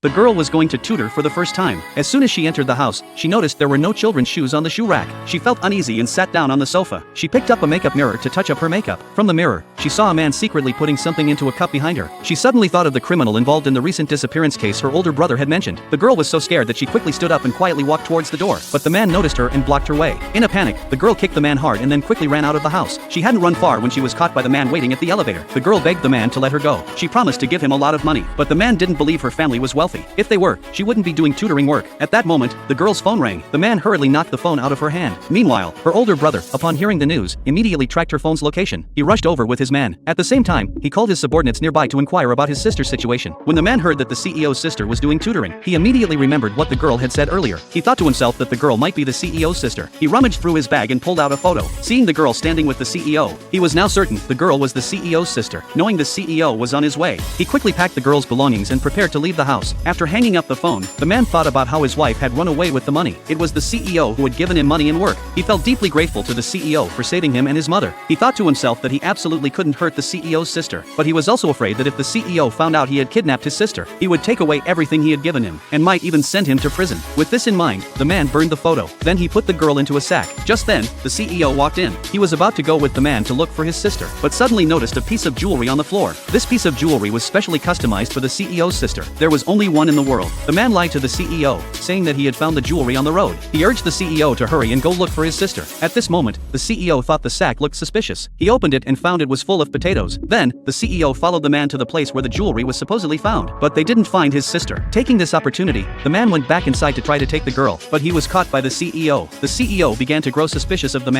The girl was going to tutor for the first time. As soon as she entered the house, she noticed there were no children's shoes on the shoe rack. She felt uneasy and sat down on the sofa. She picked up a makeup mirror to touch up her makeup. From the mirror, she saw a man secretly putting something into a cup behind her. She suddenly thought of the criminal involved in the recent disappearance case her older brother had mentioned. The girl was so scared that she quickly stood up and quietly walked towards the door. But the man noticed her and blocked her way. In a panic, the girl kicked the man hard and then quickly ran out of the house. She hadn't run far when she was caught by the man waiting at the elevator. The girl begged the man to let her go. She promised to give him a lot of money. But the man didn't believe her family was wealthy. If they were, she wouldn't be doing tutoring work. At that moment, the girl's phone rang. The man hurriedly knocked the phone out of her hand. Meanwhile, her older brother, upon hearing the news, immediately tracked her phone's location. He rushed over with his man. At the same time, he called his subordinates nearby to inquire about his sister's situation. When the man heard that the CEO's sister was doing tutoring, he immediately remembered what the girl had said earlier. He thought to himself that the girl might be the CEO's sister. He rummaged through his bag and pulled out a photo. Seeing the girl standing with the CEO, he was now certain the girl was the CEO's sister. Knowing the CEO was on his way, he quickly packed the girl's belongings and prepared to leave the house. After hanging up the phone, the man thought about how his wife had run away with the money. It was the CEO who had given him money and work. He felt deeply grateful to the CEO for saving him and his mother. He thought to himself that he absolutely couldn't hurt the CEO's sister, but he was also afraid that if the CEO found out he had kidnapped his sister, he would take away everything he had given him, and might even send him to prison. With this in mind, the man burned the photo. Then he put the girl into a sack. Just then, the CEO walked in. He was about to go with the man to look for his sister, but suddenly noticed a piece of jewelry on the floor. This piece of jewelry was specially customized for the CEO's sister. There was only one in the world. The man lied to the CEO, saying that he had found the jewelry on the road. He urged the CEO to hurry and go look for his sister. At this moment, the CEO thought the sack looked suspicious. He opened it and found it was full of potatoes. Then, the CEO followed the man to the place where the jewelry was supposedly found, but they didn't find his sister. Taking this opportunity, the man went back inside to try to take the girl, but he was caught by the CEO. The CEO began to grow suspicious of the man.